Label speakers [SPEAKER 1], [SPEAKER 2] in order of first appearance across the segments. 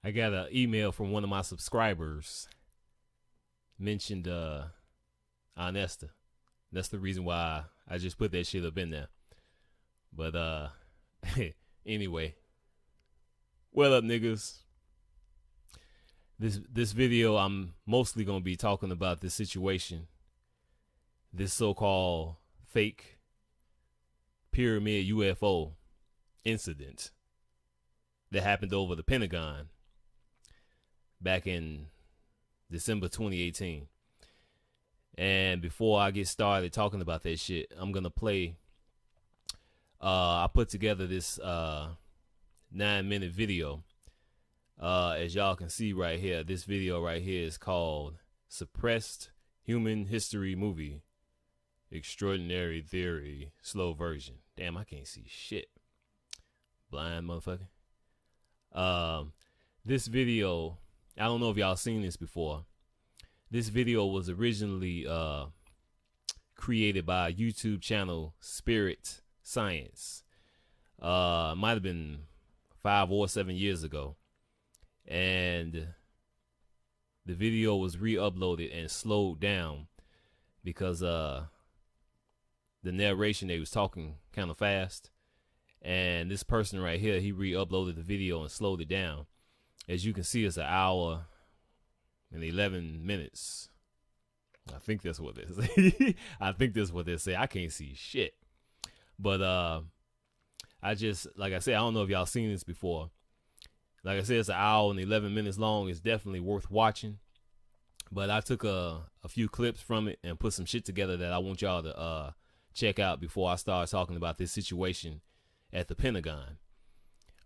[SPEAKER 1] I got an email from one of my subscribers. Mentioned Honesta. That's the reason why I just put that shit up in there. But anyway. What up, niggas? This video, I'm mostly gonna be talking about this situation. This so-called fake pyramid UFO incident that happened over the Pentagon back in December 2018. And before I get started talking about that shit, I'm gonna play I put together this 9-minute video. As y'all can see right here, this video right here is called Suppressed Human History Movie Extraordinary Theory Slow Version. Damn, I can't see shit. Blind motherfucker. This video, I don't know if y'all seen this before. This video was originally created by a YouTube channel, Spirit Science. Might have been 5 or 7 years ago. And the video was re-uploaded and slowed down because the narration, they was talking kind of fast. And this person right here, he re-uploaded the video and slowed it down. As you can see, it's 1 hour and 11 minutes. I think that's what it is. I think that's what they say. I can't see shit. But I just, like I said, I don't know if y'all seen this before. Like I said, it's 1 hour and 11 minutes long. It's definitely worth watching. But I took a few clips from it and put some shit together that I want y'all to check out before I start talking about this situation at the Pentagon.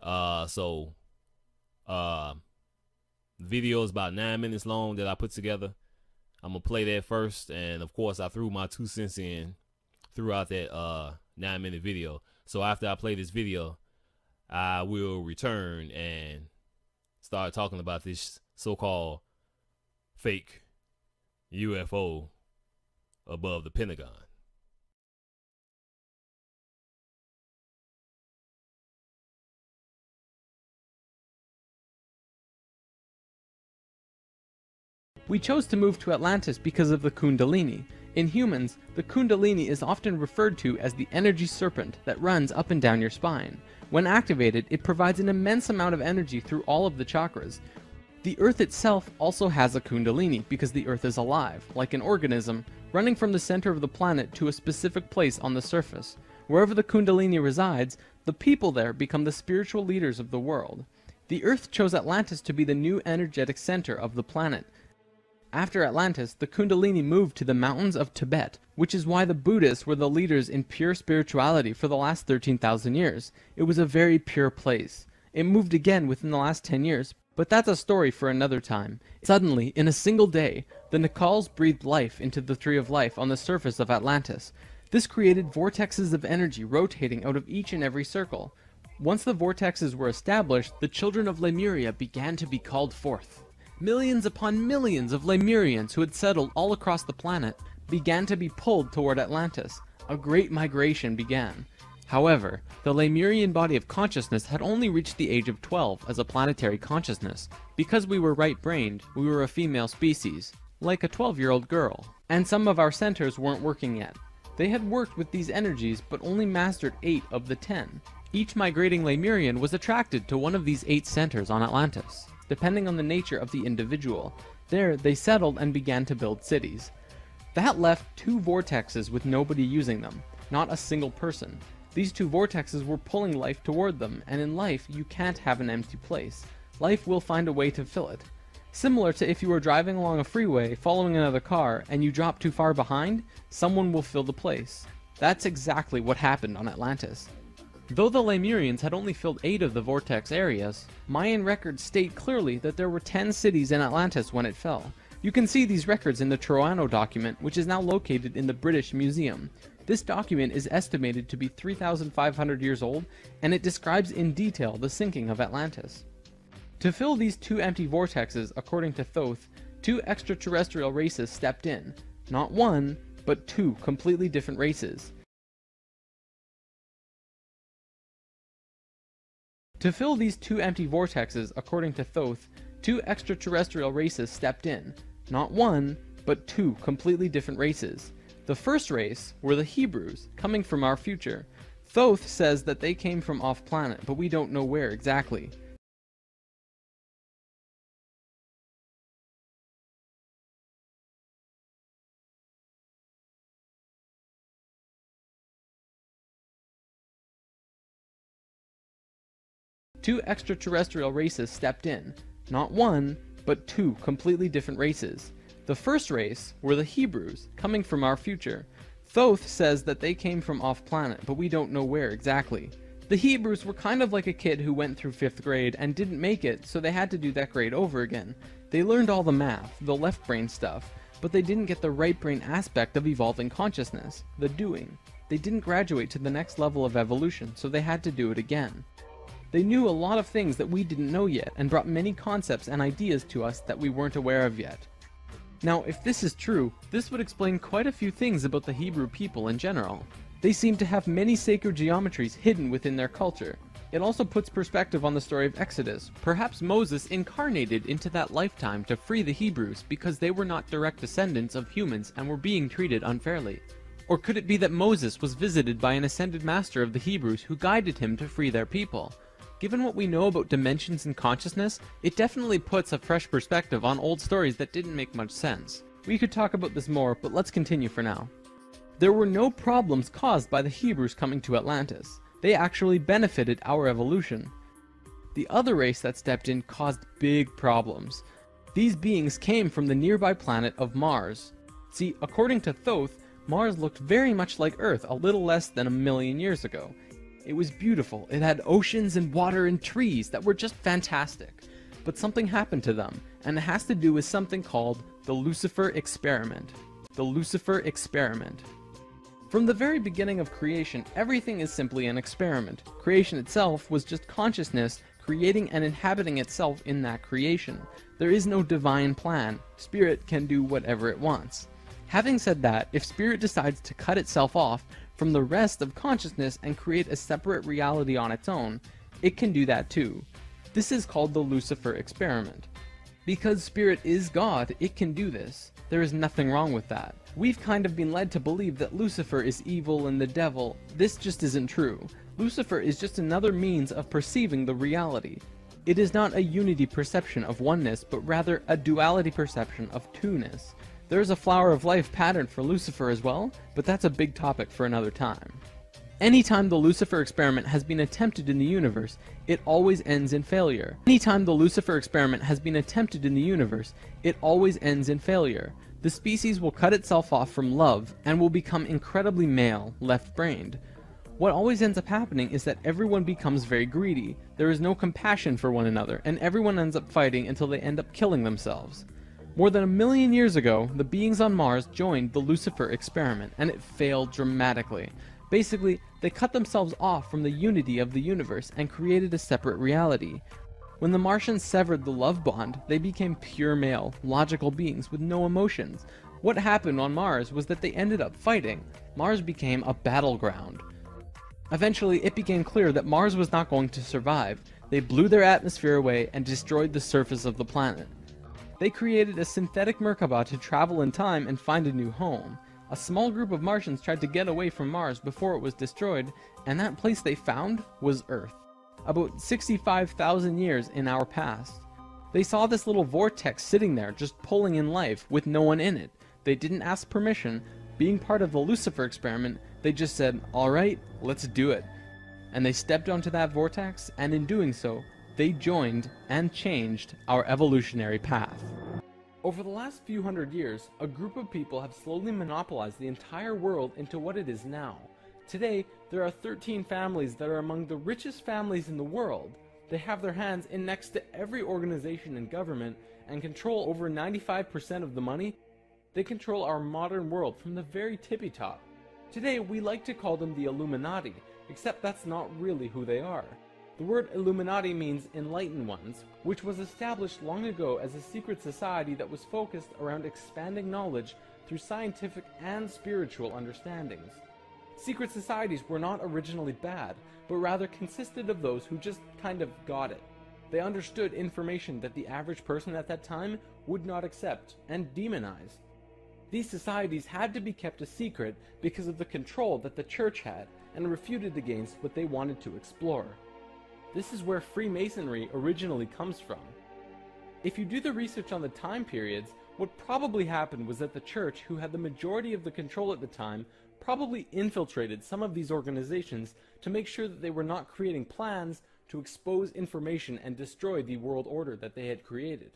[SPEAKER 1] The video is about 9 minutes long that I put together. I'm gonna play that first, and of course I threw my 2 cents in throughout that 9-minute video. So after I play this video, I will return and start talking about this so-called fake UFO above the Pentagon.
[SPEAKER 2] We chose to move to Atlantis because of the Kundalini. In humans, the Kundalini is often referred to as the energy serpent that runs up and down your spine. When activated, it provides an immense amount of energy through all of the chakras. The Earth itself also has a Kundalini because the Earth is alive, like an organism, running from the center of the planet to a specific place on the surface. Wherever the Kundalini resides, the people there become the spiritual leaders of the world. The Earth chose Atlantis to be the new energetic center of the planet. After Atlantis, the Kundalini moved to the mountains of Tibet, which is why the Buddhists were the leaders in pure spirituality for the last 13,000 years. It was a very pure place. It moved again within the last 10 years, but that's a story for another time. Suddenly, in a single day, the Nacals breathed life into the Tree of Life on the surface of Atlantis. This created vortexes of energy rotating out of each and every circle. Once the vortexes were established, the children of Lemuria began to be called forth. Millions upon millions of Lemurians who had settled all across the planet began to be pulled toward Atlantis. A great migration began. However, the Lemurian body of consciousness had only reached the age of 12 as a planetary consciousness. Because we were right-brained, we were a female species, like a 12-year-old girl. And some of our centers weren't working yet. They had worked with these energies but only mastered 8 of the 10. Each migrating Lemurian was attracted to one of these 8 centers on Atlantis, depending on the nature of the individual. There, they settled and began to build cities. That left 2 vortexes with nobody using them, not a single person. These 2 vortexes were pulling life toward them, and in life, you can't have an empty place. Life will find a way to fill it. Similar to if you were driving along a freeway, following another car, and you drop too far behind, someone will fill the place. That's exactly what happened on Atlantis. Though the Lemurians had only filled 8 of the vortex areas, Mayan records state clearly that there were 10 cities in Atlantis when it fell. You can see these records in the Troano document, which is now located in the British Museum. This document is estimated to be 3,500 years old, and it describes in detail the sinking of Atlantis. To fill these 2 empty vortexes, according to Thoth, 2 extraterrestrial races stepped in. Not 1, but 2 completely different races. To fill these two empty vortexes, according to Thoth, two extraterrestrial races stepped in. Not one, but two completely different races. The first race were the Hebrews, coming from our future. Thoth says that they came from off-planet, but we don't know where exactly. Two extraterrestrial races stepped in. Not one, but two completely different races. The first race were the Hebrews, coming from our future. Thoth says that they came from off-planet, but we don't know where exactly. The Hebrews were kind of like a kid who went through 5th grade and didn't make it, so they had to do that grade over again. They learned all the math, the left brain stuff, but they didn't get the right brain aspect of evolving consciousness, the doing. They didn't graduate to the next level of evolution, so they had to do it again. They knew a lot of things that we didn't know yet, and brought many concepts and ideas to us that we weren't aware of yet. Now, if this is true, this would explain quite a few things about the Hebrew people in general. They seem to have many sacred geometries hidden within their culture. It also puts perspective on the story of Exodus. Perhaps Moses incarnated into that lifetime to free the Hebrews because they were not direct descendants of humans and were being treated unfairly. Or could it be that Moses was visited by an ascended master of the Hebrews who guided him to free their people? Given what we know about dimensions and consciousness, it definitely puts a fresh perspective on old stories that didn't make much sense. We could talk about this more, but let's continue for now. There were no problems caused by the Hebrews coming to Atlantis. They actually benefited our evolution. The other race that stepped in caused big problems. These beings came from the nearby planet of Mars. See, according to Thoth, Mars looked very much like Earth a little less than 1,000,000 years ago. It was beautiful. It had oceans and water and trees that were just fantastic. But something happened to them, and it has to do with something called the Lucifer Experiment. The Lucifer Experiment. From the very beginning of creation, everything is simply an experiment. Creation itself was just consciousness creating and inhabiting itself in that creation. There is no divine plan. Spirit can do whatever it wants. Having said that, if Spirit decides to cut itself off from the rest of consciousness and create a separate reality on its own, it can do that too. This is called the Lucifer Experiment. Because Spirit is God, it can do this. There is nothing wrong with that. We've kind of been led to believe that Lucifer is evil and the devil. This just isn't true. Lucifer is just another means of perceiving the reality. It is not a unity perception of oneness, but rather a duality perception of two-ness. There is a flower of life pattern for Lucifer as well, but that's a big topic for another time. Anytime the Lucifer experiment has been attempted in the universe, it always ends in failure. Anytime the Lucifer experiment has been attempted in the universe, it always ends in failure. The species will cut itself off from love and will become incredibly male, left-brained. What always ends up happening is that everyone becomes very greedy. There is no compassion for one another, and everyone ends up fighting until they end up killing themselves. More than 1,000,000 years ago, the beings on Mars joined the Lucifer experiment, and it failed dramatically. Basically, they cut themselves off from the unity of the universe and created a separate reality. When the Martians severed the love bond, they became pure male, logical beings with no emotions. What happened on Mars was that they ended up fighting. Mars became a battleground. Eventually, it became clear that Mars was not going to survive. They blew their atmosphere away and destroyed the surface of the planet. They created a synthetic Merkaba to travel in time and find a new home. A small group of Martians tried to get away from Mars before it was destroyed, and that place they found was Earth. About 65,000 years in our past. They saw this little vortex sitting there just pulling in life with no one in it. They didn't ask permission. Being part of the Lucifer experiment, they just said, "Alright, let's do it." And they stepped onto that vortex, and in doing so, they joined and changed our evolutionary path. Over the last few hundred years, a group of people have slowly monopolized the entire world into what it is now. Today, there are 13 families that are among the richest families in the world. They have their hands in next to every organization and government and control over 95% of the money. They control our modern world from the very tippy top. Today, we like to call them the Illuminati, except that's not really who they are. The word Illuminati means enlightened ones, which was established long ago as a secret society that was focused around expanding knowledge through scientific and spiritual understandings. Secret societies were not originally bad, but rather consisted of those who just kind of got it. They understood information that the average person at that time would not accept and demonize. These societies had to be kept a secret because of the control that the church had and refuted against what they wanted to explore. This is where Freemasonry originally comes from. If you do the research on the time periods, what probably happened was that the church, who had the majority of the control at the time, probably infiltrated some of these organizations to make sure that they were not creating plans to expose information and destroy the world order that they had created.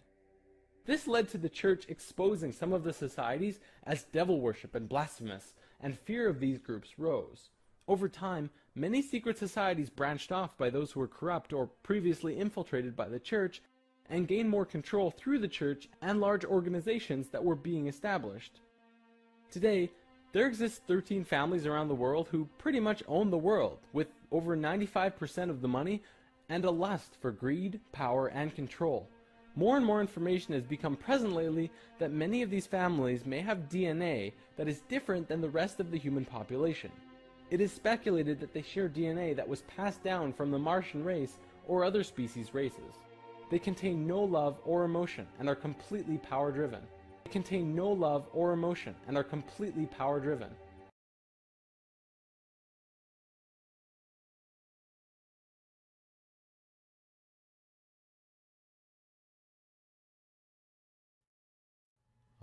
[SPEAKER 2] This led to the church exposing some of the societies as devil worship and blasphemous, and fear of these groups rose. Over time, many secret societies branched off by those who were corrupt or previously infiltrated by the church, and gained more control through the church and large organizations that were being established. Today, there exist 13 families around the world who pretty much own the world, with over 95% of the money and a lust for greed, power, and control. More and more information has become present lately that many of these families may have DNA that is different than the rest of the human population. It is speculated that they share DNA that was passed down from the Martian race or other species races. They contain no love or emotion and are completely power-driven. They contain no love or emotion and are completely power-driven.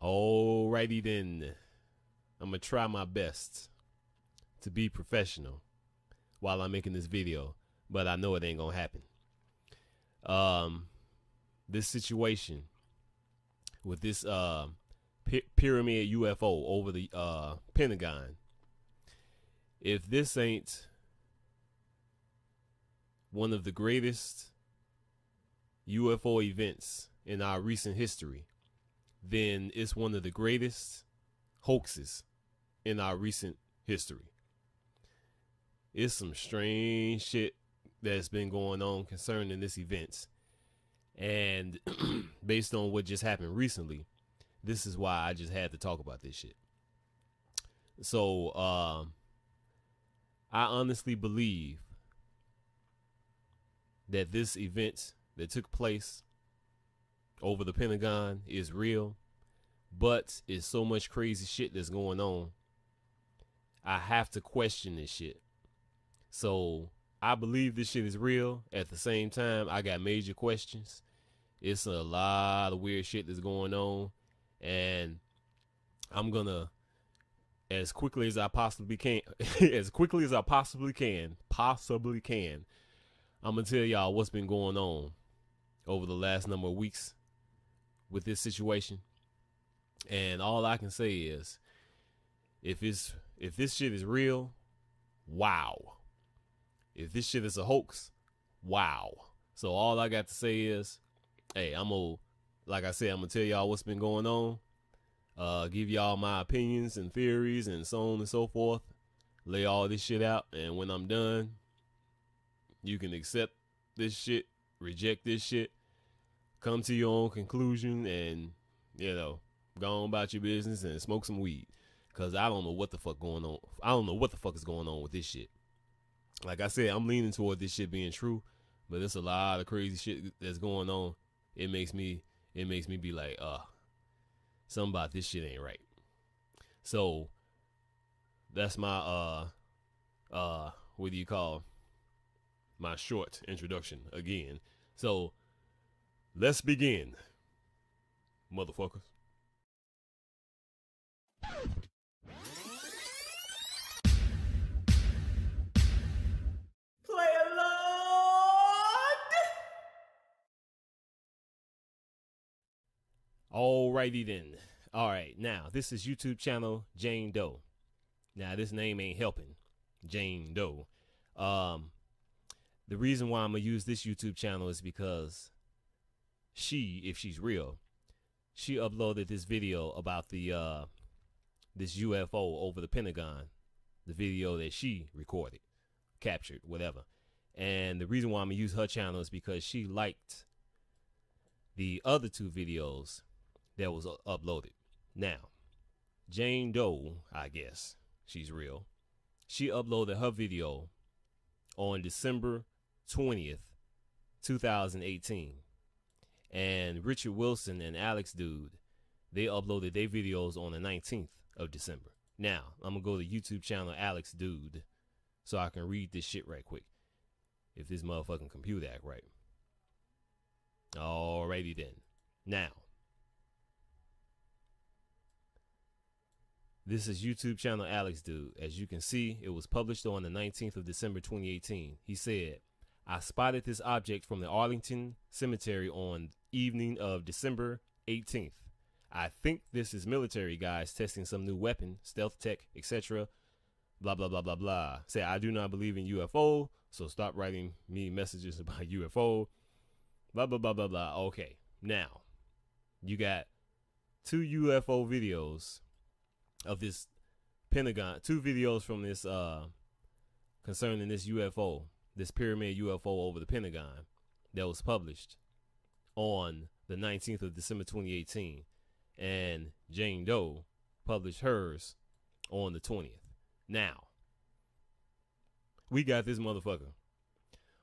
[SPEAKER 1] Alrighty then. I'm gonna try my best to be professional while I'm making this video, but I know it ain't gonna happen. This situation with this pyramid UFO over the Pentagon, if this ain't one of the greatest UFO events in our recent history, then it's one of the greatest hoaxes in our recent history. It's some strange shit that's been going on concerning this event. And based on what just happened recently, this is why I just had to talk about this shit. So, I honestly believe that this event that took place over the Pentagon is real, but it's so much crazy shit that's going on. I have to question this shit. So I believe this shit is real. At the same time, I got major questions. It's a lot of weird shit that's going on, and I'm gonna, as quickly as I possibly can, I'm gonna tell y'all what's been going on over the last number of weeks with this situation. And all I can say is, if this shit is real, wow. If this shit is a hoax, wow. So all I got to say is, hey, like I said, I'm gonna tell y'all what's been going on. Give y'all my opinions and theories and so on and so forth. Lay all this shit out, and when I'm done, you can accept this shit, reject this shit, come to your own conclusion, and, you know, go on about your business and smoke some weed. Cause I don't know what the fuck going on. I don't know what the fuck is going on with this shit. Like I said, I'm leaning toward this shit being true, but there's a lot of crazy shit that's going on. It makes me be like, something about this shit ain't right. So that's my what do you call my short introduction again. So let's begin, motherfuckers. Alrighty then. Alright, now this is YouTube channel Jane Doe. Now this name ain't helping. Jane Doe. The reason why I'm gonna use this YouTube channel is because she, if she's real, she uploaded this video about the this UFO over the Pentagon. The video that she recorded, captured, whatever. And the reason why I'm gonna use her channel is because she liked the other two videos that was uploaded. Now, Jane Doe, I guess she's real. She uploaded her video on December 20th, 2018. And Richard Wilson and Alex Dude, they uploaded their videos on the 19th of December. Now, I'm going to go to YouTube channel Alex Dude so I can read this shit right quick. If this motherfucking computer act right. Alrighty then. Now, this is YouTube channel Alex Dude. As you can see, it was published on the 19th of December 2018. He said, I spotted this object from the Arlington Cemetery on evening of December 18th. I think this is military guys testing some new weapon, stealth tech, etc. Blah, blah, blah, blah, blah. Say, I do not believe in UFO, so stop writing me messages about UFO. Blah, blah, blah, blah, blah. Okay, now, you got 2 UFO videos of this Pentagon, 2 videos from this, concerning this UFO, this pyramid UFO over the Pentagon that was published on the 19th of December 2018. And Jane Doe published hers on the 20th. Now, we got this motherfucker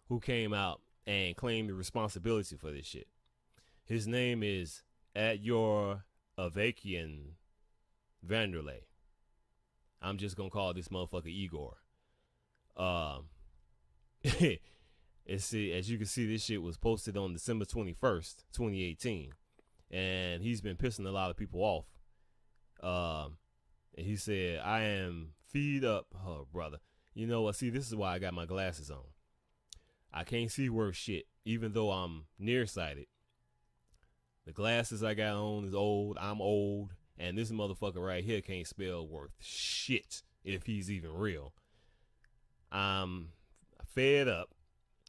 [SPEAKER 1] who came out and claimed the responsibility for this shit. His name is At Your Avakian Vanderlei. I'm just gonna call this motherfucker Igor. As you can see, this shit was posted on December 21st, 2018. And he's been pissing a lot of people off. And he said, I am feed up. Oh, brother. You know what? See, this is why I got my glasses on. I can't see worth shit, even though I'm nearsighted. The glasses I got on is old. I'm old. And this motherfucker right here can't spell worth shit if he's even real. I'm fed up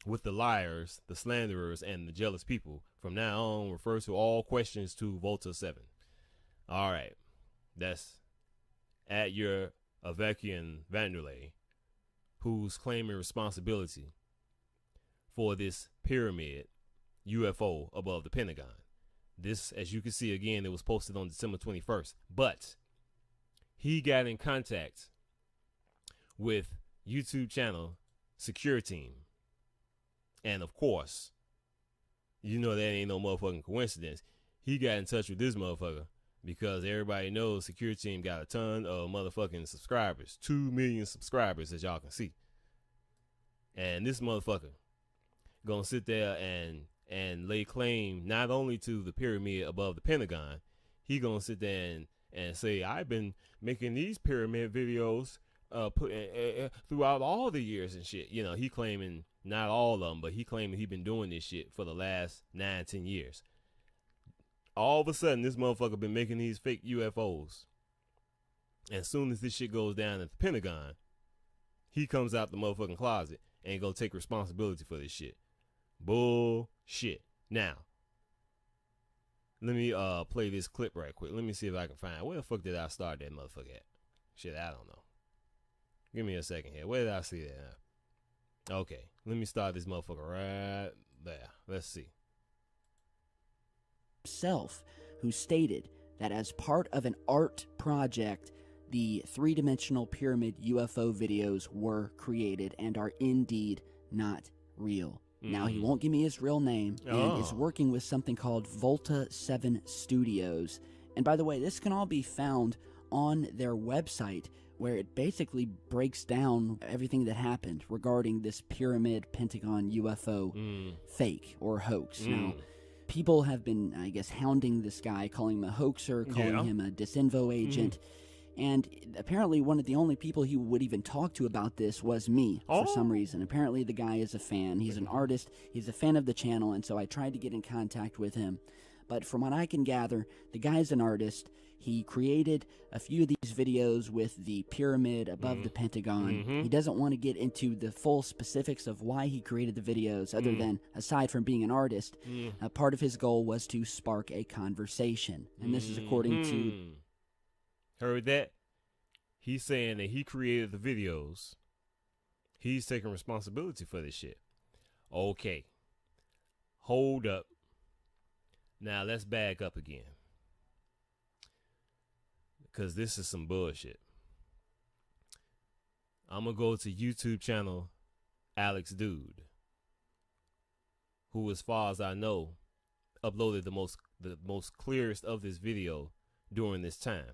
[SPEAKER 1] with the liars, the slanderers, and the jealous people. From now on, refer to all questions to Volta 7. All right. That's At Your Avakian Vanderlei, who's claiming responsibility for this pyramid UFO above the Pentagon. This, as you can see, again, it was posted on December 21st. But he got in contact with YouTube channel Secure Team. And of course, you know that ain't no motherfucking coincidence. He got in touch with this motherfucker because everybody knows Secure Team got a ton of motherfucking subscribers. 2 million subscribers, as y'all can see. And this motherfucker gonna sit there and lay claim not only to the pyramid above the Pentagon, he gonna sit there and say, I've been making these pyramid videos throughout all the years and shit. You know, he claiming not all of them, but he claiming he been doing this shit for the last 9-10 years. All of a sudden, this motherfucker been making these fake UFOs. And as soon as this shit goes down at the Pentagon, he comes out the motherfucking closet and go take responsibility for this shit. Bullshit. Now, let me play this clip right quick. Let me see if I can find, where the fuck did I start that motherfucker at? Shit, I don't know. Give me a second here. Where did I see that at? Okay, let me start this motherfucker right there. Let's see.
[SPEAKER 3] Himself, who stated that as part of an art project, the 3-dimensional pyramid UFO videos were created and are indeed not real. Now, he won't give me his real name and is working with something called Volta 7 Studios. And by the way, this can all be found on their website, where it basically breaks down everything that happened regarding this pyramid Pentagon UFO fake or hoax. Now, people have been, I guess, hounding this guy, calling him a hoaxer, calling him a disinfo agent. And apparently one of the only people he would even talk to about this was me for some reason. Apparently the guy is a fan. He's an artist. He's a fan of the channel, and so I tried to get in contact with him. But from what I can gather, the guy's an artist. He created a few of these videos with the pyramid above the Pentagon. He doesn't want to get into the full specifics of why he created the videos, other than, aside from being an artist, part of his goal was to spark a conversation. And this is according to...
[SPEAKER 1] Heard that? He's saying that he created the videos. He's taking responsibility for this shit. Okay. Hold up. Now let's back up again. Because this is some bullshit. I'm gonna go to YouTube channel Alex Dude, who, as far as I know, uploaded the most clearest of this video during this time.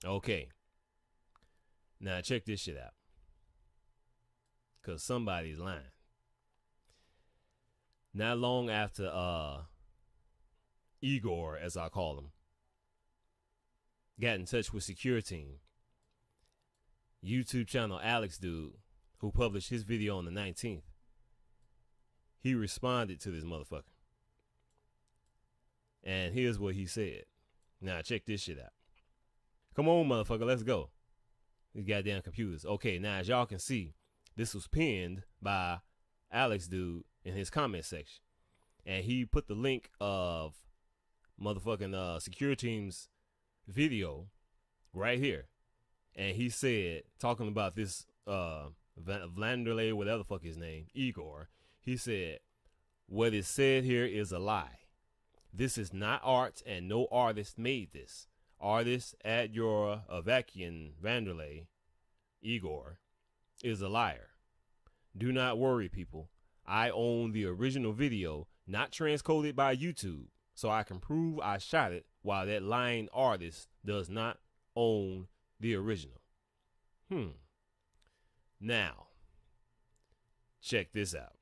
[SPEAKER 1] Okay. Now check this shit out. Cause somebody's lying. Not long after Igor, as I call him, got in touch with security team, YouTube channel Alex Dude, who published his video on the 19th, he responded to this motherfucker. And here's what he said. Now check this shit out. Come on, motherfucker, let's go. These goddamn computers. Okay, now as y'all can see, this was pinned by Alex Dude in his comment section. And he put the link of motherfucking security team's video right here. And he said, talking about this Vanderlei, whatever the fuck his name, Igor, he said, what is said here is a lie. This is not art and no artist made this. Artist at your Avakian Vanderlei, Igor, is a liar. Do not worry, people. I own the original video, not transcoded by YouTube, so I can prove I shot it, while that lying artist does not own the original. Now, check this out.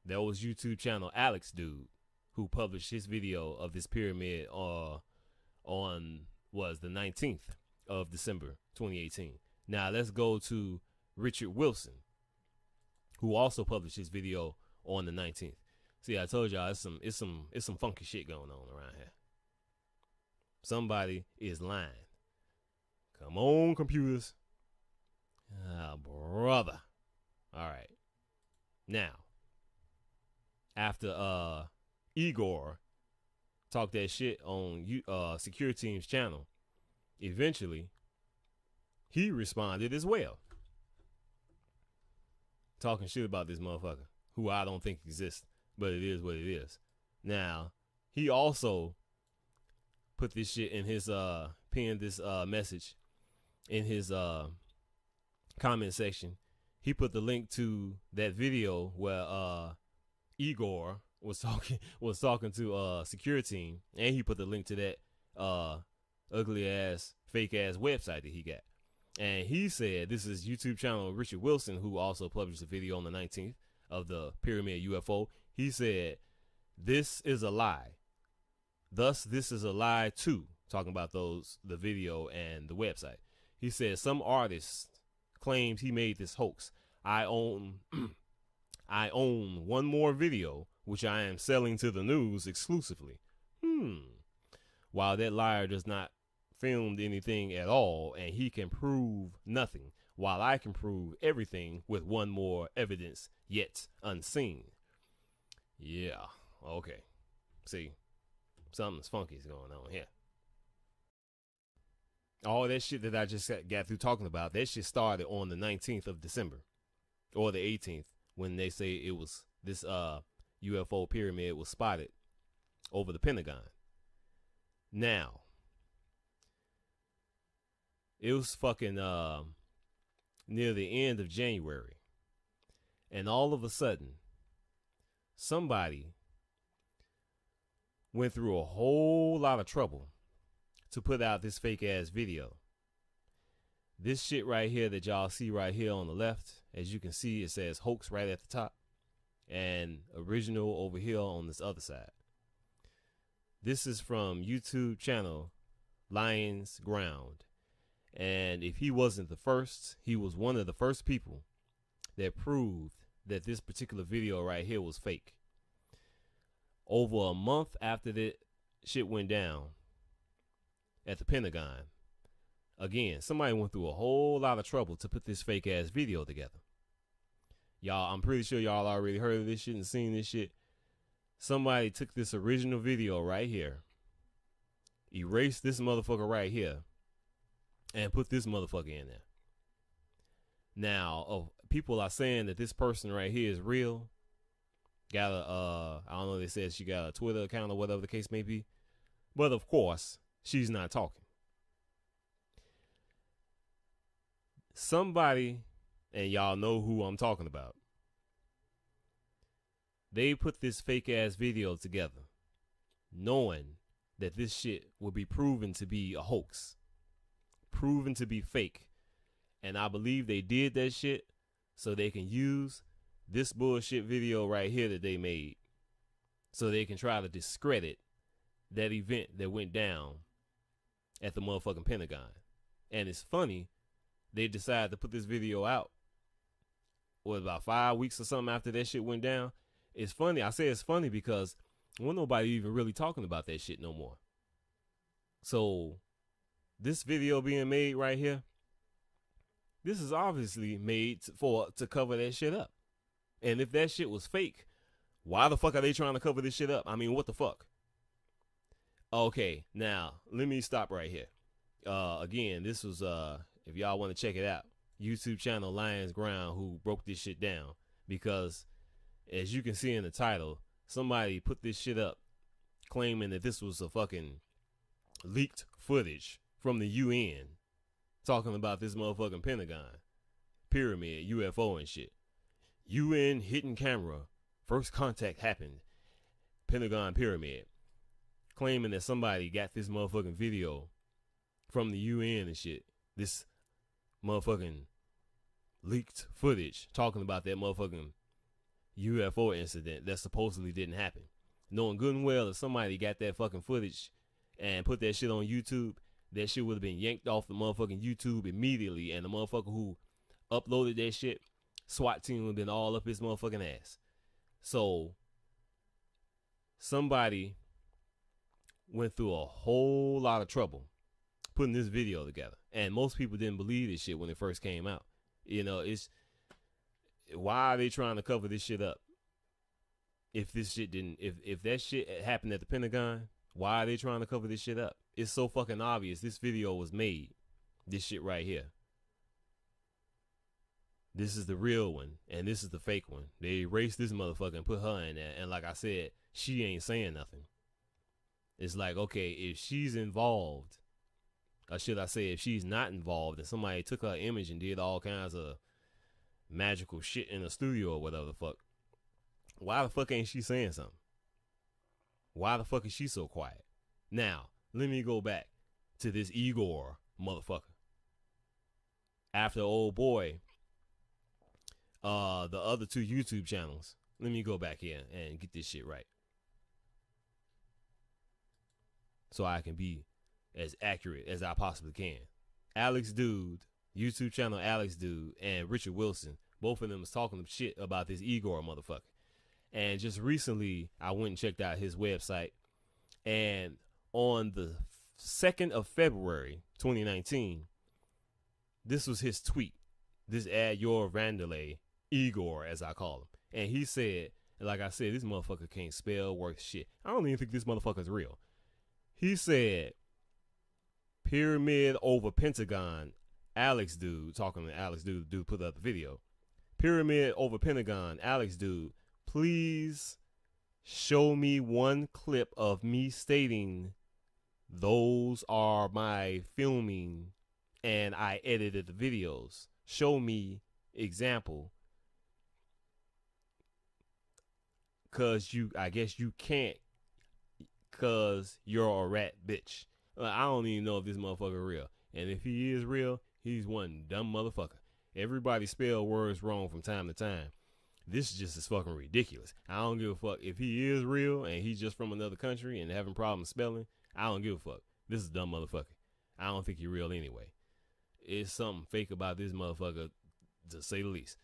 [SPEAKER 1] That was YouTube channel Alex Dude, who published his video of this pyramid on was the 19th of December 2018. Now let's go to Richard Wilson, who also published his video on the 19th. See, I told y'all it's some funky shit going on around here. Somebody is lying. Come on, computers. Ah, brother. All right. Now, after Igor talked that shit on security team's channel, eventually he responded as well, talking shit about this motherfucker, who I don't think exists, but it is what it is. Now, he also put this shit in his pinned this message in his comment section. He put the link to that video where Igor was talking to security team, and he put the link to that ugly ass fake ass website that he got. And he said, this is YouTube channel Richard Wilson, who also published a video on the 19th of the Pyramid UFO. He said, this is a lie. Thus, this is a lie too. Talking about the video and the website. He said, some artist claims he made this hoax. I own one more video, which I am selling to the news exclusively. While that liar does not filmed anything at all, and he can prove nothing, while I can prove everything with one more evidence yet unseen. Yeah, okay. See, something's funky is going on here. All that shit that I just got through talking about, that shit started on the 19th of December, or the 18th, when they say it was this UFO pyramid was spotted over the Pentagon. Now, it was fucking near the end of January, and all of a sudden, somebody went through a whole lot of trouble to put out this fake ass video. This shit right here that y'all see right here on the left, as you can see, it says hoax right at the top, and original over here on this other side. This is from YouTube channel Lions Ground. And if he wasn't the first, he was one of the first people that proved that this particular video right here was fake. Over a month after that shit went down at the Pentagon, again, somebody went through a whole lot of trouble to put this fake ass video together. Y'all, I'm pretty sure y'all already heard of this shit and seen this shit. Somebody took this original video right here, erased this motherfucker right here, and put this motherfucker in there. Now, people are saying that this person right here is real. Got a, I don't know, they said she got a Twitter account or whatever the case may be. But of course, she's not talking. Somebody, and y'all know who I'm talking about, they put this fake ass video together knowing that this shit would be proven to be a hoax, proven to be fake. And I believe they did that shit so they can use this bullshit video right here that they made so they can try to discredit that event that went down at the motherfucking Pentagon. And it's funny, they decided to put this video out, about 5 weeks or something after that shit went down. It's funny. I say it's funny because well, nobody even really talking about that shit no more. So this video being made right here, this is obviously made to cover that shit up. And if that shit was fake, why the fuck are they trying to cover this shit up? I mean, what the fuck? Okay, now let me stop right here. Again, this was if y'all want to check it out, YouTube channel Lions Ground, who broke this shit down, because as you can see in the title, somebody put this shit up claiming that this was a fucking leaked footage from the UN talking about this motherfucking Pentagon pyramid UFO and shit. UN hidden camera, first contact happened, Pentagon pyramid, claiming that somebody got this motherfucking video from the UN and shit. This motherfucking leaked footage talking about that motherfucking UFO incident that supposedly didn't happen. Knowing good and well if somebody got that fucking footage and put that shit on YouTube, that shit would have been yanked off the motherfucking YouTube immediately, and the motherfucker who uploaded that shit, SWAT team would have been all up his motherfucking ass. So somebody went through a whole lot of trouble putting this video together, and most people didn't believe this shit when it first came out. You know, it's why are they trying to cover this shit up? If this shit didn't, if that shit happened at the Pentagon, why are they trying to cover this shit up? It's so fucking obvious. This video was made. This shit right here. This is the real one, and this is the fake one. They erased this motherfucker and put her in there. And like I said, she ain't saying nothing. It's like, okay, if she's involved, or should I say if she's not involved, and somebody took her image and did all kinds of magical shit in the studio or whatever the fuck, why the fuck ain't she saying something? Why the fuck is she so quiet? Now, let me go back to this Igor motherfucker. After old boy, the other two YouTube channels, let me go back here and get this shit right, so I can be as accurate as I possibly can. Alex Dude, YouTube channel Alex Dude, and Richard Wilson, both of them was talking shit about this Igor motherfucker. And just recently, I went and checked out his website, and on the 2nd of February, 2019, this was his tweet. This ad your Vanderlei, Igor, as I call him. And he said, like I said, this motherfucker can't spell worth shit. I don't even think this motherfucker's real. He said, pyramid over Pentagon, Alex Dude, talking to Alex Dude, dude put up the video. Pyramid over Pentagon, Alex Dude, please show me one clip of me stating those are my filming and I edited the videos. Show me example. Cause I guess you can't, cause you're a rat bitch. I don't even know if this motherfucker real. And if he is real, he's one dumb motherfucker. Everybody spell words wrong from time to time. This is just as fucking ridiculous. I don't give a fuck if he is real and he's just from another country and having problems spelling. I don't give a fuck. This is a dumb motherfucker. I don't think he's real anyway. It's something fake about this motherfucker, to say the least.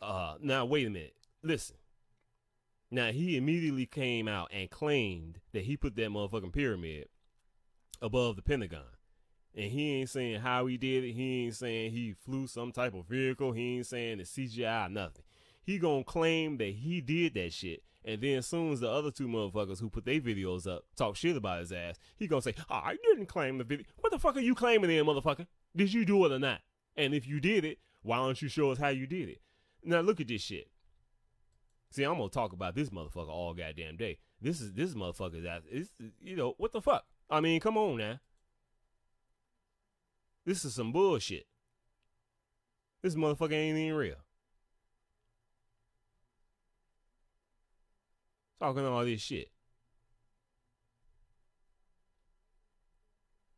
[SPEAKER 1] Now wait a minute. Listen. Now he immediately came out and claimed that he put that motherfucking pyramid above the Pentagon. And he ain't saying how he did it. He ain't saying he flew some type of vehicle. He ain't saying it's CGI or nothing. He gonna claim that he did that shit, and then as soon as the other two motherfuckers who put their videos up talk shit about his ass, he gonna say, oh, I didn't claim the video. What the fuck are you claiming then, motherfucker? Did you do it or not? And if you did it, why don't you show us how you did it? Now look at this shit. See, I'm gonna talk about this motherfucker all goddamn day. This motherfucker's ass. It's, you know, what the fuck? I mean, come on now. This is some bullshit. This motherfucker ain't even real. Talking all this shit.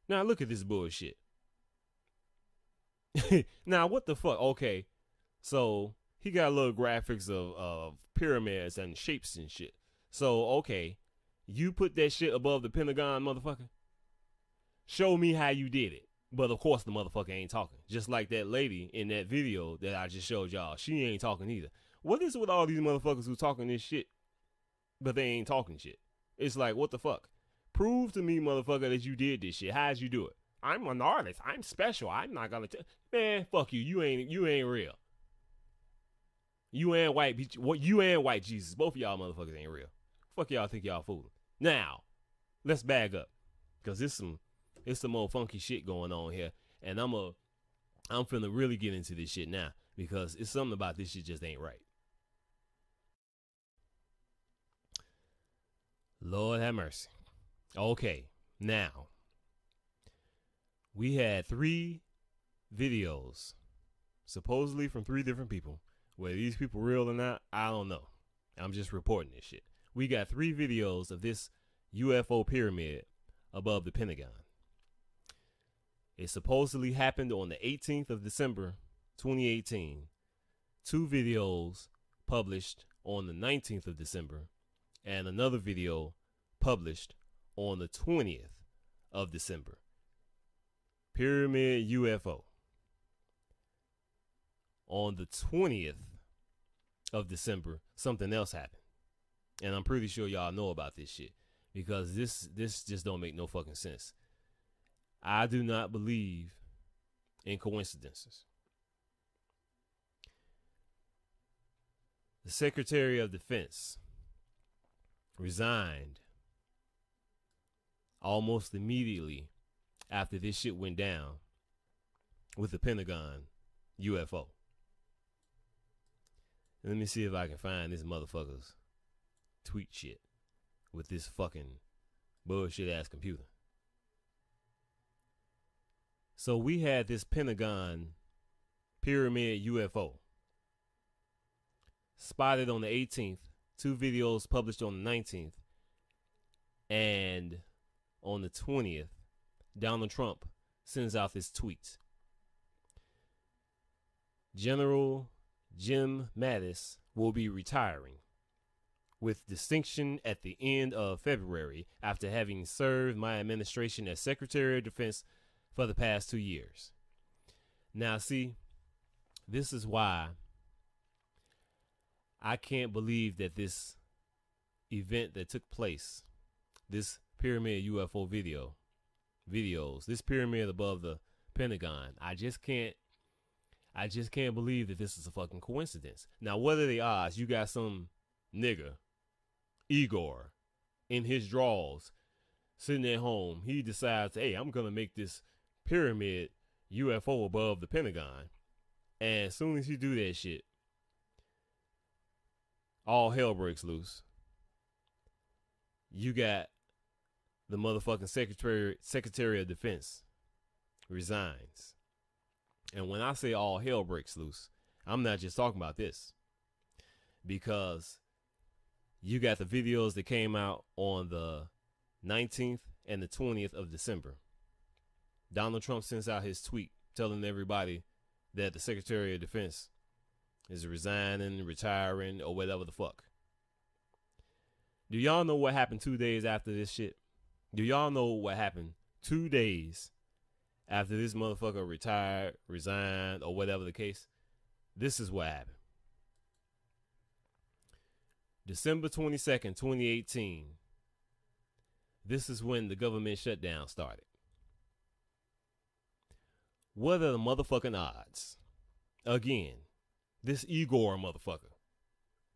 [SPEAKER 1] Now look at this bullshit. Now what the fuck? Okay, so he got little graphics of pyramids and shapes and shit. So okay, you put that shit above the Pentagon, motherfucker. Show me how you did it. But of course the motherfucker ain't talking. Just like that lady in that video that I just showed y'all. She ain't talking either. What is it with all these motherfuckers who talking this shit, but they ain't talking shit? It's like, what the fuck? Prove to me, motherfucker, that you did this shit. How'd you do it? I'm an artist. I'm special. I'm not gonna man, fuck you. You ain't real. You and white Jesus. Both of y'all motherfuckers ain't real. Fuck y'all think y'all fooling. Now, let's bag up. Cause it's some more funky shit going on here. And I'm finna really get into this shit now. Because it's something about this shit just ain't right. Lord have mercy. Okay, now we had 3 videos, supposedly from 3 different people. Whether these people real or not, I don't know. I'm just reporting this shit. We got 3 videos of this UFO pyramid above the Pentagon. It supposedly happened on the 18th of December, 2018. 2 videos published on the 19th of December, and another video published on the 20th of December. Pyramid UFO. On the 20th of December, something else happened. And I'm pretty sure y'all know about this shit. Because this just don't make no fucking sense. I do not believe in coincidences. The Secretary of Defense resigned almost immediately after this shit went down with the Pentagon UFO. Let me see if I can find this motherfucker's tweet shit with this fucking bullshit ass computer. So we had this Pentagon pyramid UFO spotted on the 18th, 2 videos published on the 19th, and on the 20th, Donald Trump sends out this tweet. General Jim Mattis will be retiring with distinction at the end of February after having served my administration as Secretary of Defense for the past 2 years. Now, see, this is why I can't believe that this event that took place, this pyramid UFO videos, this pyramid above the Pentagon, I just can't believe that this is a fucking coincidence. Now, what are the odds you got some nigga, Igor, in his drawers, sitting at home, he decides, hey, I'm going to make this pyramid UFO above the Pentagon. And as soon as he do that shit, all hell breaks loose. You got the motherfucking Secretary of Defense resigns. And when I say all hell breaks loose, I'm not just talking about this. Because you got the videos that came out on the 19th and the 20th of December. Donald Trump sends out his tweet telling everybody that the Secretary of Defense is resigning, retiring, or whatever the fuck. Do y'all know what happened 2 days after this shit? Do y'all know what happened 2 days after this motherfucker retired, resigned, or whatever the case? This is what happened. December 22nd, 2018. This is when the government shutdown started. What are the motherfucking odds? Again, this Igor motherfucker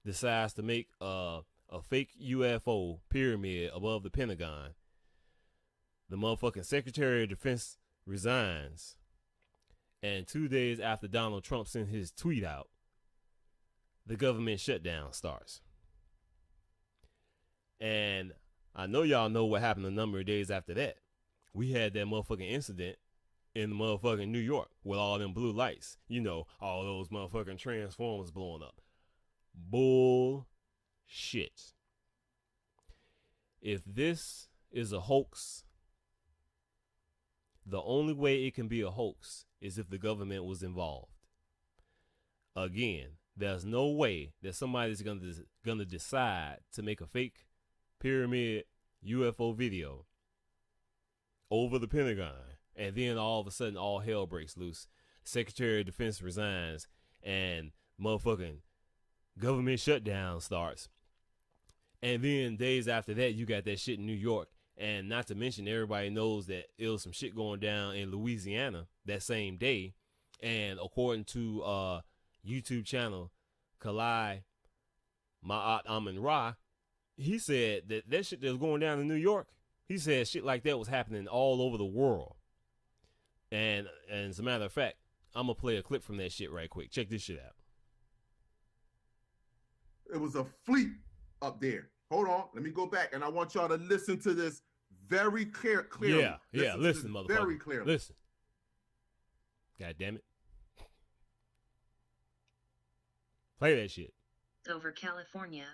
[SPEAKER 1] decides to make a fake UFO pyramid above the Pentagon. The motherfucking Secretary of Defense resigns. And 2 days after Donald Trump sent his tweet out, the government shutdown starts. And I know y'all know what happened a number of days after that. We had that motherfucking incident in motherfucking New York with all them blue lights. You know, all those motherfucking transformers blowing up. Bullshit. If this is a hoax, the only way it can be a hoax is if the government was involved. Again, there's no way that somebody's gonna decide to make a fake pyramid UFO video over the Pentagon, and then all of a sudden all hell breaks loose. Secretary of Defense resigns, and motherfucking government shutdown starts. And then days after that, you got that shit in New York. And not to mention, everybody knows that it was some shit going down in Louisiana that same day. And according to YouTube channel Kalai Ma'at Amin Ra, he said that shit that was going down in New York, he said shit like that was happening all over the world. And as a matter of fact, I'm going to play a clip from that shit right quick. Check this shit out.
[SPEAKER 4] It was a fleet up there. Hold on. Let me go back. And I want y'all to listen to this very clearly.
[SPEAKER 1] Yeah. Listen, motherfucker.
[SPEAKER 4] Very clearly.
[SPEAKER 1] Listen. God damn it. Play that shit.
[SPEAKER 5] Over California,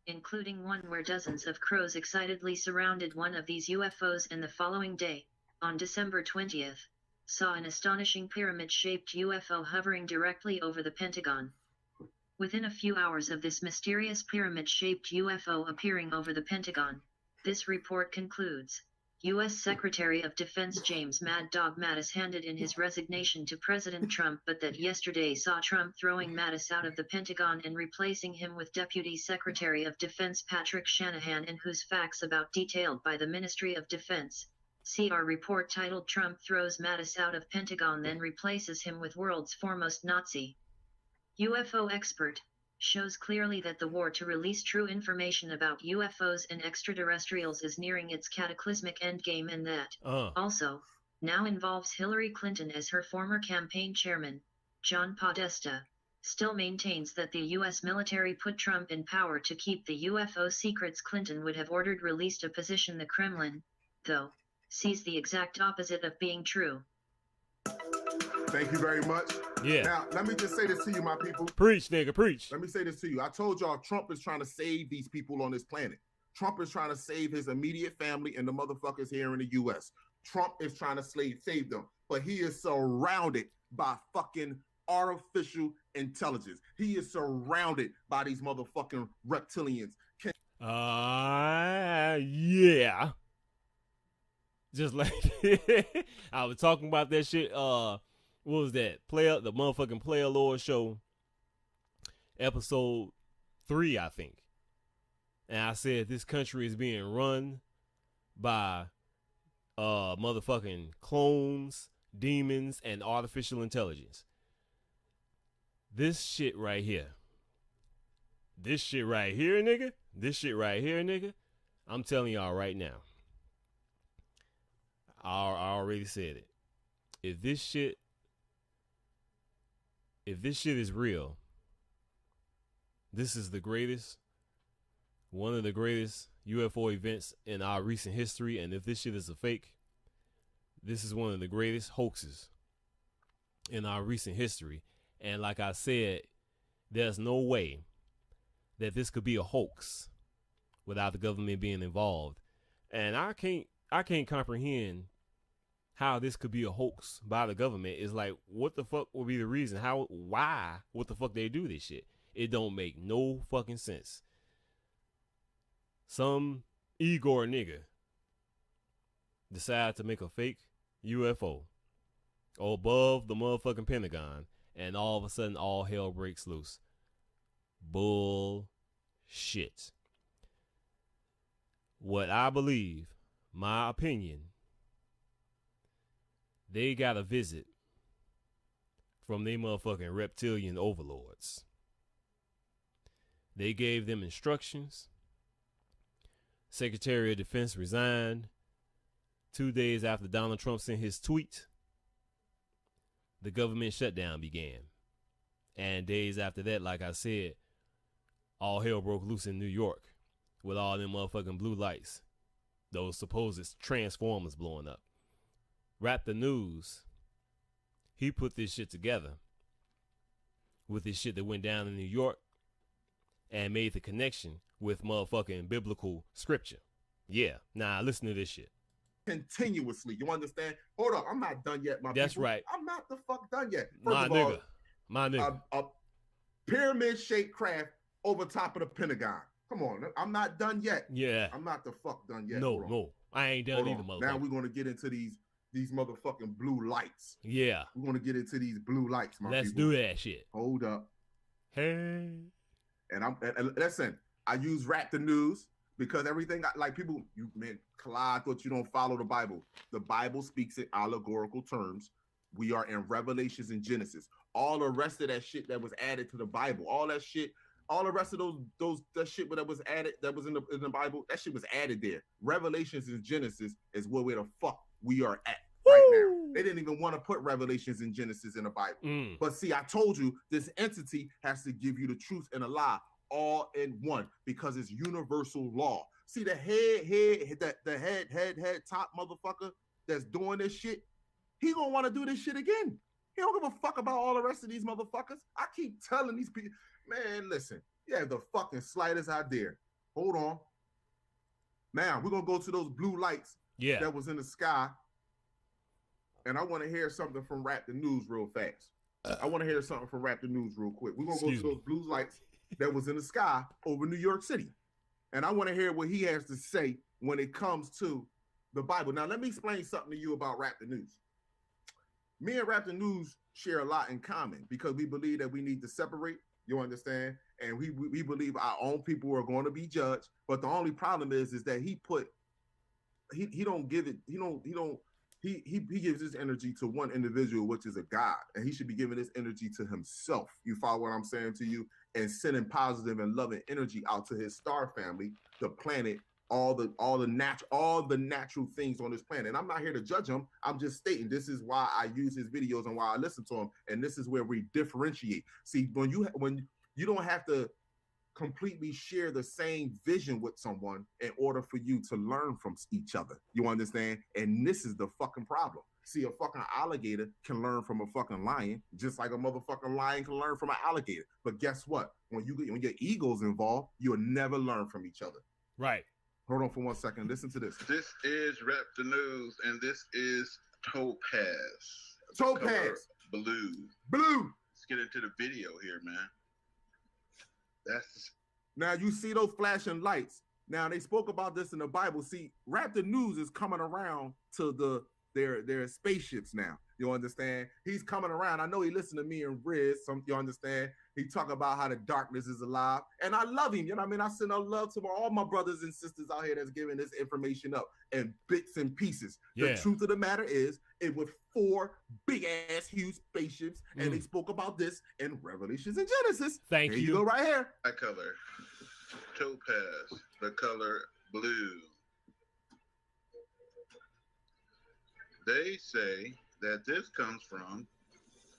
[SPEAKER 5] including one where dozens of crows excitedly surrounded one of these UFOs, and the following day, on December 20th, saw an astonishing pyramid-shaped UFO hovering directly over the Pentagon. Within a few hours of this mysterious pyramid-shaped UFO appearing over the Pentagon, this report concludes, U.S. Secretary of Defense James Mad Dog Mattis handed in his resignation to President Trump, but that yesterday saw Trump throwing Mattis out of the Pentagon and replacing him with Deputy Secretary of Defense Patrick Shanahan, and whose facts about detailed by the Ministry of Defense. See our report titled Trump Throws Mattis Out of Pentagon Then Replaces Him with World's Foremost Nazi UFO Expert, shows clearly that the war to release true information about UFOs and extraterrestrials is nearing its cataclysmic endgame, and that, also, now involves Hillary Clinton as her former campaign chairman, John Podesta, still maintains that the U.S. military put Trump in power to keep the UFO secrets Clinton would have ordered released, a position the Kremlin, though, sees the exact opposite of being true.
[SPEAKER 4] Thank you very much.
[SPEAKER 1] Yeah.
[SPEAKER 4] Now, let me just say this to you, my people.
[SPEAKER 1] Preach, nigga, preach.
[SPEAKER 4] Let me say this to you. I told y'all Trump is trying to save these people on this planet. Trump is trying to save his immediate family and the motherfuckers here in the U.S. Trump is trying to save them, but he is surrounded by fucking artificial intelligence. He is surrounded by these motherfucking reptilians.
[SPEAKER 1] Yeah. Just like I was talking about that shit. What was that? The motherfucking Player Lord Show, episode 3, I think. And I said this country is being run by motherfucking clones, demons, and artificial intelligence. This shit right here. This shit right here, nigga. This shit right here, nigga. I'm telling y'all right now. I already said it. If this shit is real, this is one of the greatest UFO events in our recent history. And if this shit is a fake, this is one of the greatest hoaxes in our recent history. And like I said, there's no way that this could be a hoax without the government being involved. And I can't comprehend how this could be a hoax by the government. Is like, what the fuck would be the reason? What the fuck they do this shit? It don't make no fucking sense. Some Igor nigga decide to make a fake UFO above the motherfucking Pentagon, and all of a sudden all hell breaks loose. Bullshit. What I believe, my opinion, they got a visit from their motherfucking reptilian overlords. They gave them instructions. Secretary of Defense resigned 2 days after Donald Trump sent his tweet. The government shutdown began. And days after that, like I said, all hell broke loose in New York with all them motherfucking blue lights. Those supposed transformers blowing up. Wrap the news he put this shit together with this shit that went down in New York and made the connection with motherfucking biblical scripture. Yeah. Nah, listen to this shit.
[SPEAKER 4] Continuously. You understand? Hold up. I'm not done yet, my
[SPEAKER 1] That's
[SPEAKER 4] people.
[SPEAKER 1] right.
[SPEAKER 4] I'm not the fuck done yet.
[SPEAKER 1] My nigga. My nigga.
[SPEAKER 4] A pyramid-shaped craft over top of the Pentagon. Come on. I'm not done yet.
[SPEAKER 1] Yeah.
[SPEAKER 4] I'm not the fuck done yet.
[SPEAKER 1] No. I ain't done either, motherfucker.
[SPEAKER 4] Now we're going to get into these motherfucking blue lights.
[SPEAKER 1] Yeah.
[SPEAKER 4] We're going to get into these blue lights, my
[SPEAKER 1] Let's
[SPEAKER 4] people.
[SPEAKER 1] do that shit.
[SPEAKER 4] Hold up.
[SPEAKER 1] Hey.
[SPEAKER 4] And listen, I use Rap the News because everything, like people, Clyde, I thought you don't follow the Bible. The Bible speaks in allegorical terms. We are in Revelations and Genesis. All the rest of that shit that was added to the Bible, all that shit, all the rest of that shit that was added, that was in the Bible, that shit was added there. Revelations and Genesis is where the fuck we are at right now. They didn't even want to put Revelations and Genesis in the Bible. But see, I told you this entity has to give you the truth and a lie all in one because it's universal law. See the head top motherfucker that's doing this shit, he gonna want to do this shit again. He don't give a fuck about all the rest of these motherfuckers. I keep telling these people, man, listen, you have the fucking slightest idea. Hold on. Now we're gonna go to those blue lights that was in the sky. And I want to hear something from Rap the News real fast. I want to hear something from Rap the News real quick. We're going to go to those blue lights that was in the sky over New York City. And I want to hear what he has to say when it comes to the Bible. Now, let me explain something to you about Rap the News. Me and Rap the News share a lot in common because we believe that we need to separate, you understand? And we believe our own people are going to be judged. But the only problem is that he don't give it, he gives his energy to one individual, which is a God, and he should be giving this energy to himself. You follow what I'm saying to you? And sending positive and loving energy out to his star family, the planet, all the natural things on this planet. And I'm not here to judge him. I'm just stating this is why I use his videos and why I listen to him. And this is where we differentiate. See, when you don't have to completely share the same vision with someone in order for you to learn from each other. You understand? And this is the fucking problem. See, a fucking alligator can learn from a fucking lion, just like a motherfucking lion can learn from an alligator. But guess what? When your ego's involved, you'll never learn from each other.
[SPEAKER 1] Right.
[SPEAKER 4] Hold on for 1 second. Listen to this.
[SPEAKER 6] This is Rap the News, and this is Topaz.
[SPEAKER 4] Topaz.
[SPEAKER 6] Blue. Let's get into the video here, man.
[SPEAKER 4] Now you see those flashing lights. Now they spoke about this in the Bible. See, Rap the News is coming around to their spaceships now. You understand? He's coming around. I know he listened to me and Riz. You understand? He talk about how the darkness is alive, and I love him. You know what I mean? I send love to all my brothers and sisters out here that's giving this information up in bits and pieces. The truth of the matter is, it was 4 big ass huge spaceships, and they spoke about this in Revelations and Genesis.
[SPEAKER 1] Thank you.
[SPEAKER 4] Here you go right here.
[SPEAKER 6] That color, topaz. The color blue. They say that this comes from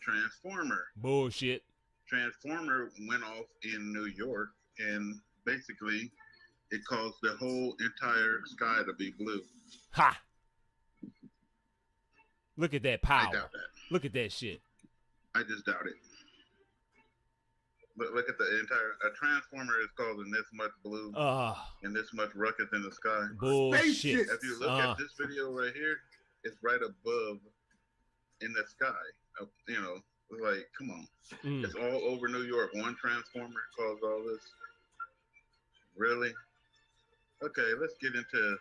[SPEAKER 6] Transformer.
[SPEAKER 1] Bullshit.
[SPEAKER 6] Transformer went off in New York, and basically it caused the whole entire sky to be blue.
[SPEAKER 1] Ha! Look at that power.
[SPEAKER 6] I doubt that.
[SPEAKER 1] Look at that shit.
[SPEAKER 6] I just doubt it. But look at the a transformer is causing this much blue and this much ruckus in the sky.
[SPEAKER 1] Bullshit.
[SPEAKER 6] If you look at this video right here, it's right above in the sky. You know, like, come on. It's all over New York. One transformer caused all this. Really? Okay, let's get into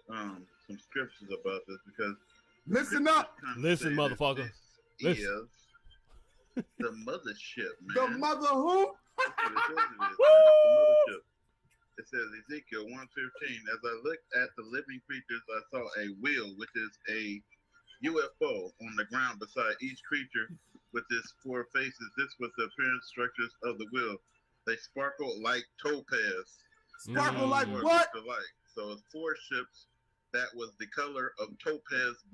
[SPEAKER 6] some scriptures about this because
[SPEAKER 4] listen up.
[SPEAKER 1] Listen, motherfucker.
[SPEAKER 6] Listen. Is the mothership, man.
[SPEAKER 4] The mother who?
[SPEAKER 6] The mothership. It says Ezekiel 1:15. As I looked at the living creatures, I saw a wheel, which is a UFO on the ground beside each creature with its 4 faces. This was the appearance structures of the wheel. They sparkled like topaz.
[SPEAKER 4] Sparkle like what?
[SPEAKER 6] So it's 4 ships that was the color of topaz.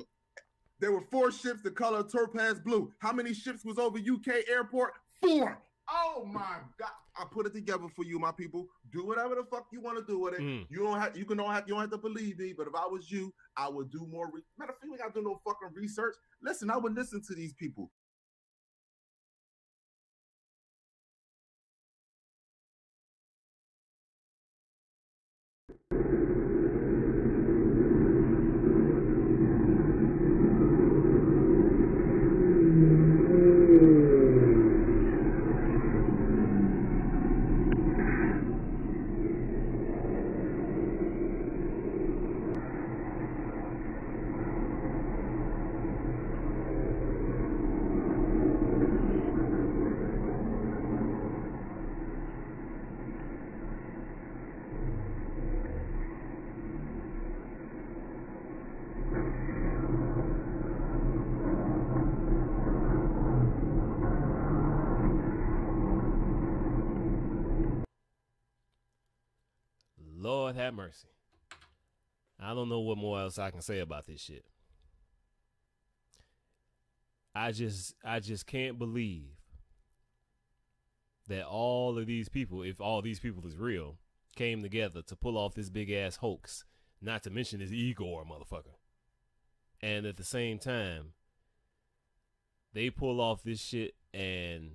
[SPEAKER 4] There were 4 ships the color of topaz blue. How many ships was over UK airport? 4. Oh my God! I put it together for you, my people. Do whatever the fuck you want to do with it. You don't have. You don't have to believe me. But if I was you, I would do more. Matter of fact, we got to do no fucking research. Listen, I would listen to these people.
[SPEAKER 1] Lord have mercy. I don't know what more else I can say about this shit. I just can't believe that all of these people, if all these people is real, came together to pull off this big ass hoax, not to mention this Igor motherfucker. And at the same time, they pull off this shit, and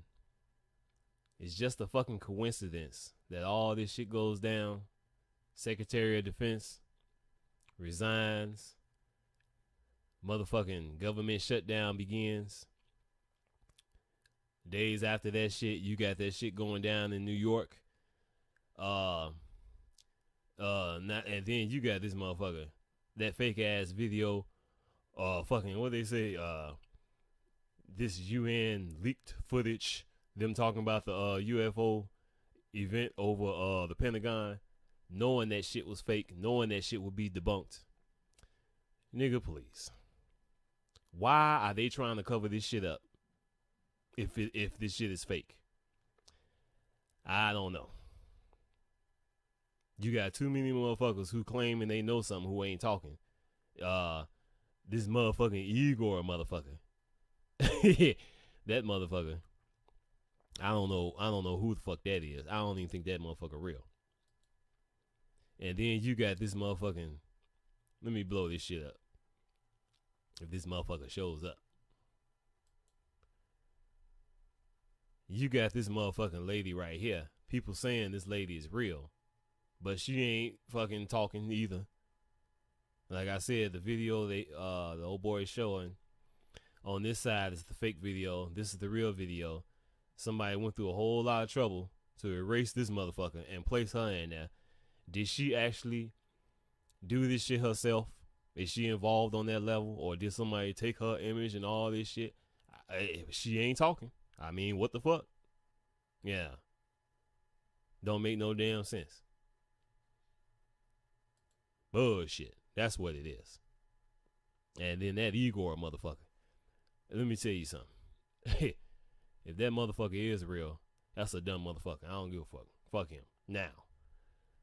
[SPEAKER 1] it's just a fucking coincidence that all this shit goes down. Secretary of Defense resigns. Motherfucking government shutdown begins. Days after that shit, you got that shit going down in New York. And then you got this motherfucker, that fake ass video, fucking what they say, this UN leaked footage, them talking about the UFO event over the Pentagon, knowing that shit was fake, knowing that shit would be debunked. Nigga, please. Why are they trying to cover this shit up if this shit is fake? I don't know. You got too many motherfuckers who claim and they know something who ain't talking. This motherfucking Igor motherfucker. That motherfucker. I don't know who the fuck that is. I don't even think that motherfucker real. And then you got this motherfucking, let me blow this shit up. If this motherfucker shows up. You got this motherfucking lady right here. People saying this lady is real. But she ain't fucking talking either. Like I said, the video the old boy is showing, on this side is the fake video. This is the real video. Somebody went through a whole lot of trouble to erase this motherfucker and place her in there. Did she actually do this shit herself? Is she involved on that level? Or did somebody take her image and all this shit? She ain't talking. I mean, what the fuck? Yeah. Don't make no damn sense. Bullshit. That's what it is. And then that Igor motherfucker. Let me tell you something. If that motherfucker is real, that's a dumb motherfucker. I don't give a fuck. Fuck him. Now,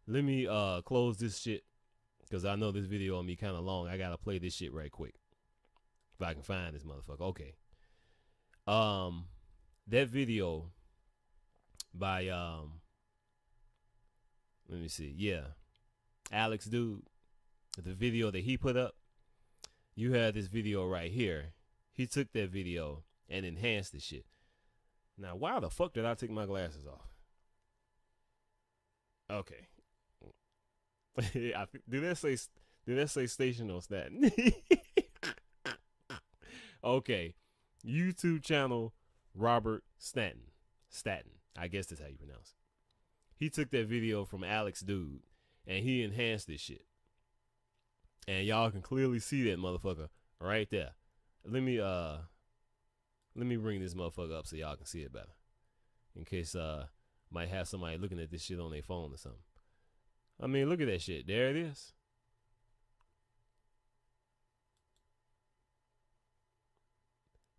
[SPEAKER 1] let me close this shit, because I know this video on me kind of long. I gotta play this shit right quick if I can find this motherfucker. Okay. That video by let me see. Yeah, Alex dude. The video that he put up. You had this video right here. He took that video and enhanced the shit. Now, why the fuck did I take my glasses off? Okay. Did that say station on Staten? Okay. YouTube channel Robert Staten. I guess that's how you pronounce it. He took that video from Alex dude and he enhanced this shit. And y'all can clearly see that motherfucker right there. Let me bring this motherfucker up so y'all can see it better. In case might have somebody looking at this shit on their phone or something. I mean, look at that shit. There it is.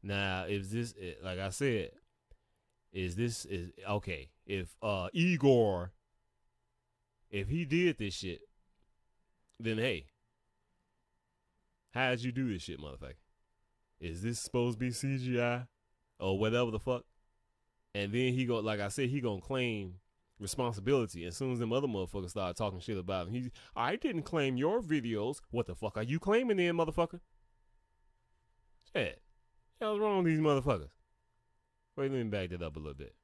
[SPEAKER 1] Now, if this, like I said, is okay. If Igor, if he did this shit, then hey, how'd you do this shit, motherfucker? Is this supposed to be CGI or whatever the fuck? And then he go, like I said, he gonna claim responsibility. As soon as them other motherfuckers start talking shit about him, I didn't claim your videos. What the fuck are you claiming then, motherfucker? Shit. What's wrong with these motherfuckers? Wait, let me back that up a little bit.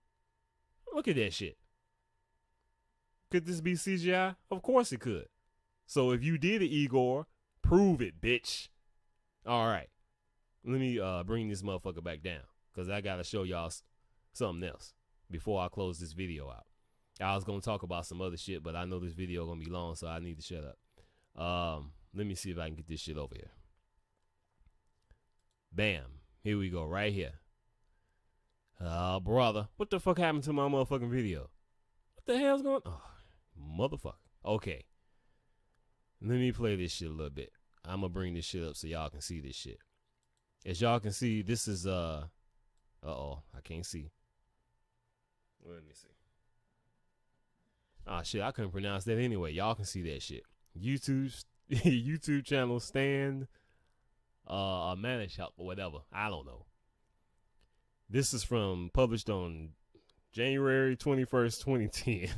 [SPEAKER 1] Look at that shit. Could this be CGI? Of course it could. So if you did it, Igor, prove it, bitch. All right. Let me bring this motherfucker back down, because I got to show y'all something else before I close this video out. I was going to talk about some other shit, but I know this video going to be long, so I need to shut up. Let me see if I can get this shit over here. Bam. Here we go, right here. Brother. What the fuck happened to my motherfucking video? What the hell's going on? Oh, motherfucker. Okay. Let me play this shit a little bit. I'm going to bring this shit up so y'all can see this shit. As y'all can see, this is, uh-oh, I can't see. Let me see. Ah, shit, I couldn't pronounce that anyway. Y'all can see that shit. YouTube channel Stand Manishop or whatever. I don't know. This is published on January 21st, 2010.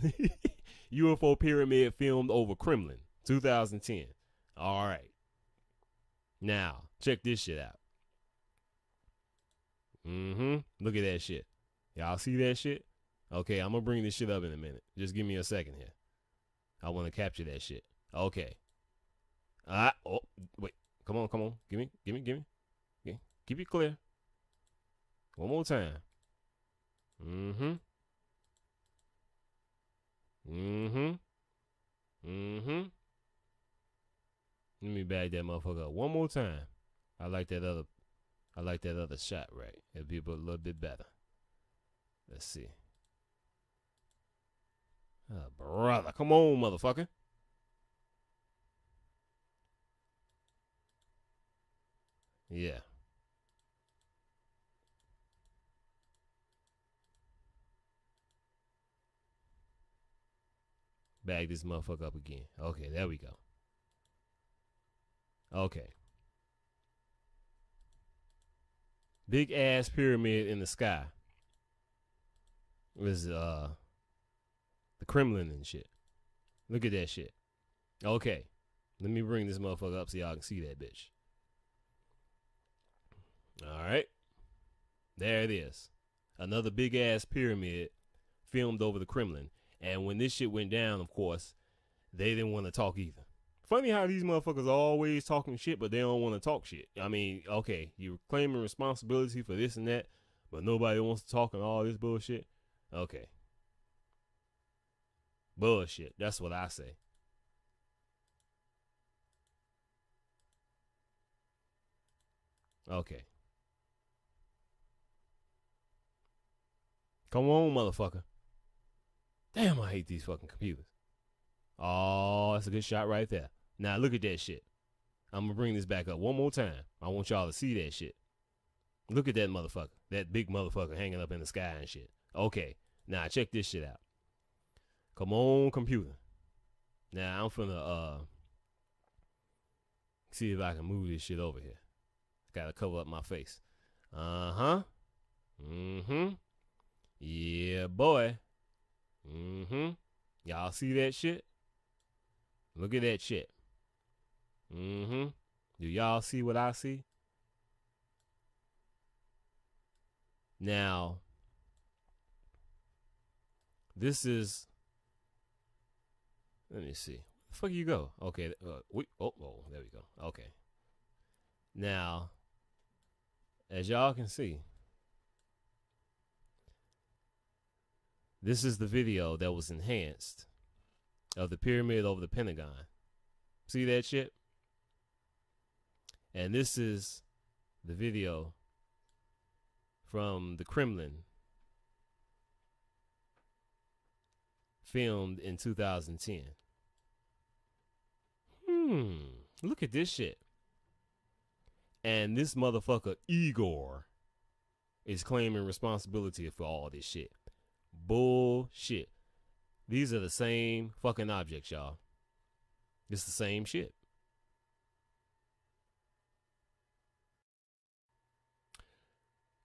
[SPEAKER 1] UFO pyramid filmed over Kremlin, 2010. All right. Now, check this shit out. Look at that shit. Y'all see that shit? Okay, I'm gonna bring this shit up in a minute. Just give me a second here. I want to capture that shit. Okay. Oh, wait. Come on. Give me. Okay. Keep it clear. One more time. Let me bag that motherfucker up one more time. I like that other shot, right? It'll be a little bit better. Let's see. Oh, brother, come on, motherfucker. Yeah. Bag this motherfucker up again. Okay, there we go. Okay. Big ass pyramid in the sky. It was the Kremlin and shit. Look at that shit. Okay. Let me bring this motherfucker up so y'all can see that bitch. Alright. There it is. Another big ass pyramid filmed over the Kremlin. And when this shit went down, of course, they didn't want to talk either. Funny how these motherfuckers are always talking shit, but they don't want to talk shit. I mean, okay, you're claiming responsibility for this and that, but nobody wants to talk and all this bullshit. Okay. Bullshit. That's what I say. Okay. Come on, motherfucker. Damn, I hate these fucking computers. Oh, that's a good shot right there. Now, look at that shit. I'm going to bring this back up one more time. I want y'all to see that shit. Look at that motherfucker. That big motherfucker hanging up in the sky and shit. Okay. Now, check this shit out. Come on, computer. Now, I'm finna see if I can move this shit over here. Gotta cover up my face. Yeah, boy. Y'all see that shit? Look at that shit. Do y'all see what I see? Now, this is, let me see. Where the fuck you go? Okay. Oh, there we go. Okay. Now, as y'all can see, this is the video that was enhanced of the pyramid over the Pentagon. See that shit? And this is the video from the Kremlin, filmed in 2010. Look at this shit. And this motherfucker Igor is claiming responsibility for all this shit. Bullshit. These are the same fucking objects, y'all. It's the same shit.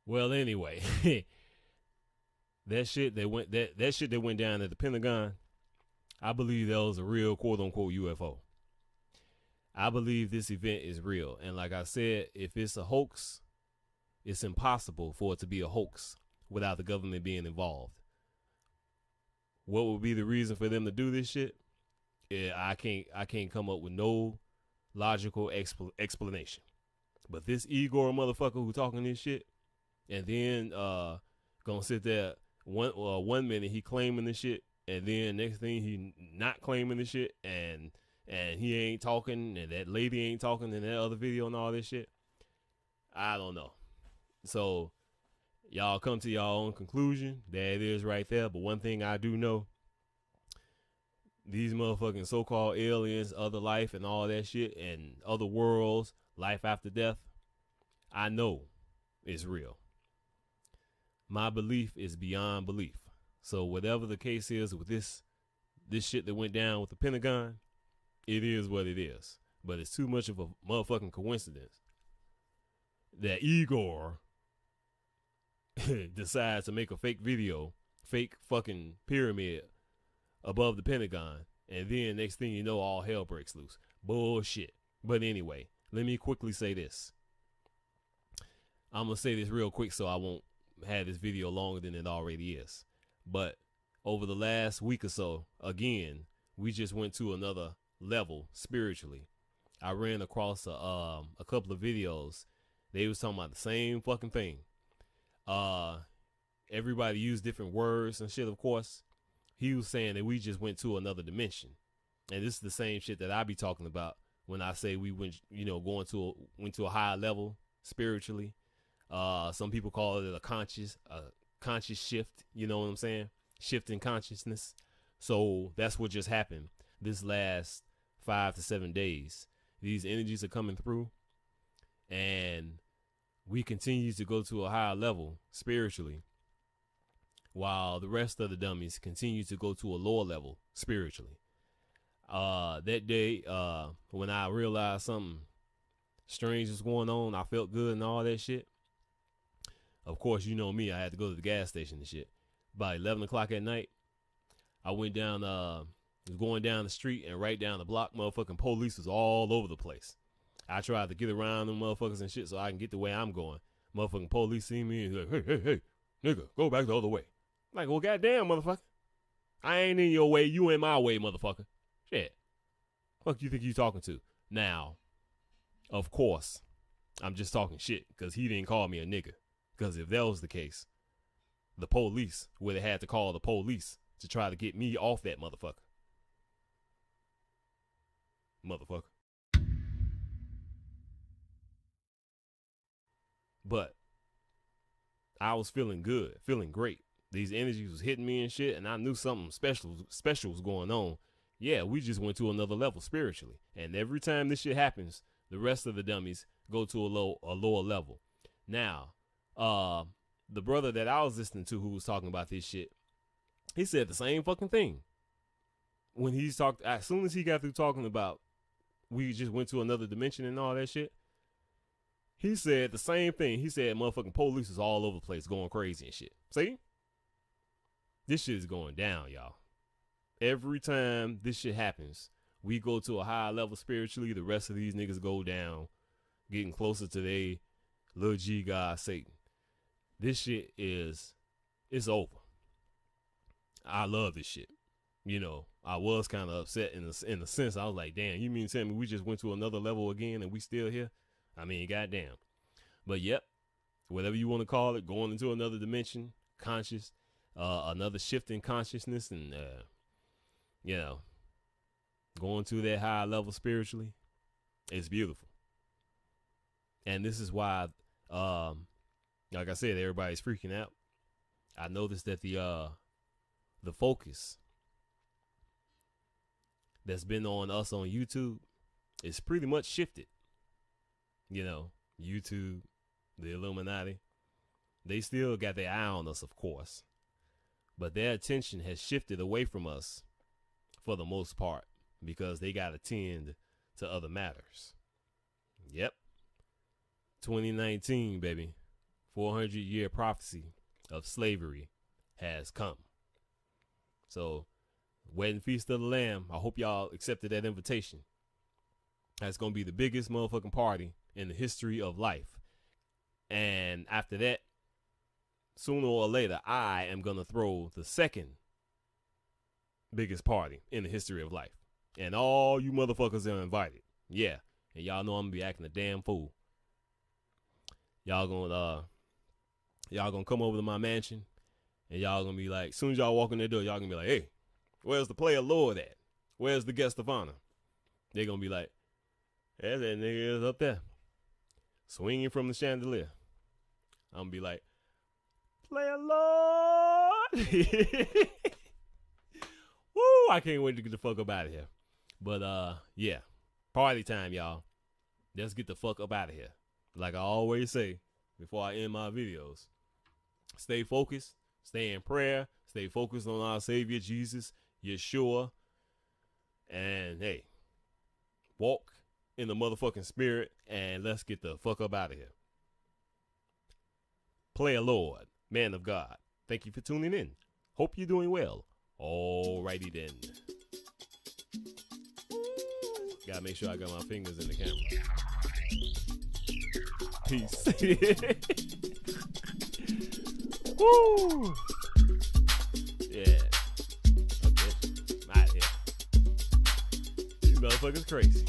[SPEAKER 1] Well, anyway, that shit that went down at the Pentagon, I believe that was a real quote unquote UFO. I believe this event is real. And like I said, if it's a hoax, it's impossible for it to be a hoax without the government being involved. What would be the reason for them to do this shit? Yeah, I can't come up with no logical explanation. But this Igor motherfucker who talking this shit, and then gonna sit there one minute he claiming this shit, and then next thing he not claiming the shit, and he ain't talking, and that lady ain't talking in that other video and all this shit. I don't know. So y'all come to your own conclusion. There it is right there. But one thing I do know, these motherfucking so-called aliens, other life and all that shit, and other worlds, life after death, I know it's real. My belief is beyond belief. So whatever the case is with this shit that went down with the Pentagon, it is what it is. But it's too much of a motherfucking coincidence that Igor decides to make a fake video, fake fucking pyramid above the Pentagon, and then next thing you know, all hell breaks loose. Bullshit. But anyway, let me quickly say this. I'm gonna say this real quick so I won't have this video longer than it already is. But over the last week or so, again, we just went to another level spiritually. I ran across a couple of videos. They was talking about the same fucking thing. Everybody used different words and shit, of course. He was saying that we just went to another dimension. And this is the same shit that I be talking about when I say we went, went to a higher level spiritually. Some people call it a conscious shift, you know what I'm saying? Shift in consciousness. So that's what just happened this last 5 to 7 days. These energies are coming through, and we continue to go to a higher level spiritually, while the rest of the dummies continue to go to a lower level spiritually. That day, when I realized something strange was going on, I felt good and all that shit. Of course, you know me, I had to go to the gas station and shit. By 11 o'clock at night, I went down, was going down the street, and right down the block, motherfucking police was all over the place. I tried to get around them motherfuckers and shit so I can get the way I'm going. Motherfucking police see me and like, hey, nigga, go back the other way. I'm like, well, goddamn, motherfucker. I ain't in your way, you in my way, motherfucker. Shit. Fuck you think you talking to? Now, of course, I'm just talking shit because he didn't call me a nigga. Because if that was the case, the police would have had to call the police to try to get me off that motherfucker. But I was feeling good, feeling great. These energies was hitting me and shit, and I knew something special was going on. Yeah, we just went to another level spiritually. And every time this shit happens, the rest of the dummies go to a lower level. Now, the brother that I was listening to who was talking about this shit, he said the same fucking thing. When he talked, as soon as he got through talking about we just went to another dimension and all that shit, he said the same thing. He said motherfucking police is all over the place going crazy and shit. See? This shit is going down, y'all. Every time this shit happens, we go to a higher level spiritually, the rest of these niggas go down, getting closer to their little G God Satan. This shit it's over. I love this shit. I was kind of upset in a sense. I was like, damn, you mean to tell me we just went to another level again and we still here? I mean, goddamn. But yep, whatever you want to call it, going into another dimension, conscious, another shift in consciousness, and going to that high level spiritually, it's beautiful. And this is why, like I said, everybody's freaking out. I noticed that the focus that's been on us on YouTube is pretty much shifted. YouTube, the Illuminati, they still got their eye on us, of course, but their attention has shifted away from us for the most part because they got to tend to other matters. Yep. 2019, baby. 400-year prophecy of slavery has come. So, Wedding Feast of the Lamb, I hope y'all accepted that invitation. That's going to be the biggest motherfucking party in the history of life. And after that, sooner or later, I am going to throw the second biggest party in the history of life. And all you motherfuckers are invited. Yeah. And y'all know I'm going to be acting a damn fool. Y'all gonna come over to my mansion, and y'all gonna be like, as soon as y'all walk in the door, y'all gonna be like, hey, where's the player lord at? Where's the guest of honor? They're gonna be like, yeah, that nigga is up there, swinging from the chandelier. I'm gonna be like, player lord. Woo, I can't wait to get the fuck up out of here. But yeah, party time, y'all. Let's get the fuck up out of here. Like I always say before I end my videos, stay focused, stay in prayer, stay focused on our Savior Jesus, Yeshua, and hey, walk in the motherfucking spirit, and let's get the fuck up out of here. Player Lord, man of God, thank you for tuning in. Hope you're doing well. Alrighty then. Gotta make sure I got my fingers in the camera. Peace. Woo! Yeah. Okay. I'm out of here. You motherfuckers crazy.